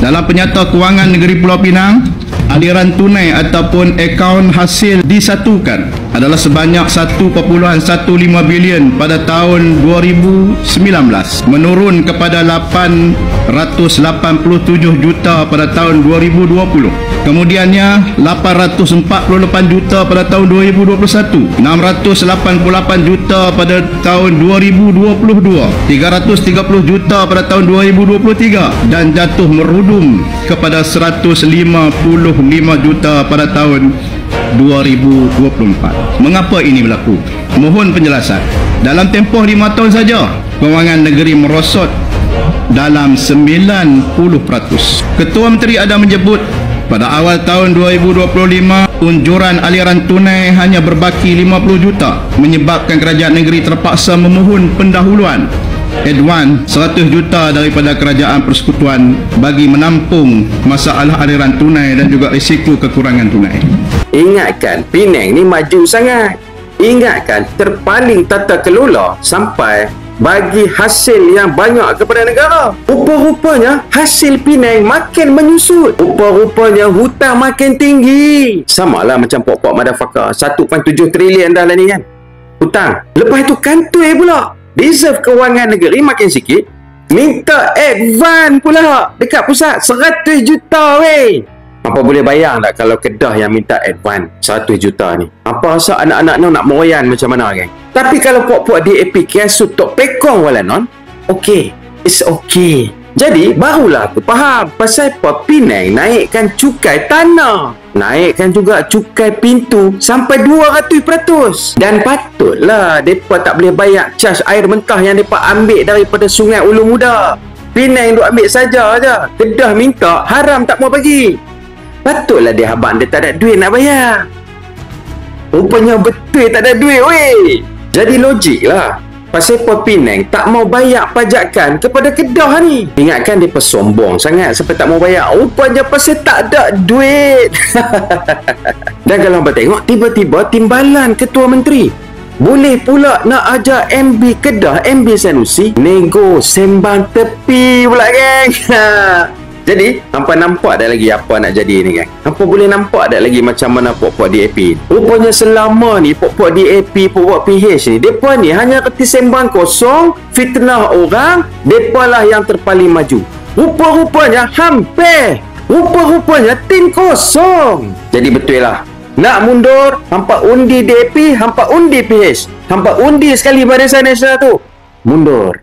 Dalam penyata kewangan negeri Pulau Pinang, aliran tunai ataupun akaun hasil disatukan adalah sebanyak 1.15 bilion pada tahun 2019, menurun kepada 887 juta pada tahun 2020. Kemudiannya 848 juta pada tahun 2021, 688 juta pada tahun 2022, 330 juta pada tahun 2023 dan jatuh merudum kepada 155 juta pada tahun 2024. Mengapa ini berlaku? Mohon penjelasan. Dalam tempoh 5 tahun saja, kewangan negeri merosot dalam 90%. Ketua Menteri ada menyebut pada awal tahun 2025, unjuran aliran tunai hanya berbaki 50 juta, menyebabkan kerajaan negeri terpaksa memohon pendahuluan advance 100 juta daripada kerajaan persekutuan bagi menampung masalah aliran tunai dan juga risiko kekurangan tunai. Ingatkan, Penang ni maju sangat. Ingatkan, terpaling tata kelola sampai bagi hasil yang banyak kepada negara. Rupa-rupanya hasil Penang makin menyusut. Rupa-rupanya hutang makin tinggi. Sama lah macam pokok Madafaka, 1.7 trilion dah lah ni kan hutang. Lepas tu kantoi pula, reserve kewangan negeri makin sikit, minta advance pula dekat pusat 100 juta weh. Apa boleh bayang tak kalau Kedah yang minta advance 100 juta ni? Apa asal anak-anak ni nak meroyan macam mana kan? Tapi kalau puak-puak DAP kiasut tok pekong wala non, okey, it's okay. Jadi barulah aku faham pasal apa Penang naikkan cukai tanah, naikkan juga cukai pintu sampai 200%. Dan patutlah mereka tak boleh bayar charge air mentah yang mereka ambil daripada Sungai Ulu Muda. Penang duk ambil saja aja. Kedah minta, haram tak mau bagi. Patutlah dia abang dia tak ada duit nak bayar. Rupanya betul tak ada duit weh. Jadi logik lah pasal apa Penang tak mau bayar pajakan kepada Kedah ni. Ingatkan dia sombong sangat sampai tak mau bayar. Rupanya pasal tak ada duit. Dan kalau abang tengok, tiba-tiba timbalan Ketua Menteri boleh pula nak ajak MB Kedah, MB Sanusi nego sembang tepi pula geng. Jadi, hampa nampak tak lagi apa nak jadi ni kan? Hampa boleh nampak tak lagi macam mana puak-puak DAP? Rupanya selama ni puak-puak DAP, puak-puak PH ni, mereka ni hanya kerti sembang kosong, fitnah orang, mereka lah yang terpaling maju. Rupa-rupanya hampir. Rupa-rupanya tim kosong. Jadi betul lah. Nak mundur, hampa undi DAP, hampa undi PH. Hampa undi sekali Barisan Nasional tu. Mundur.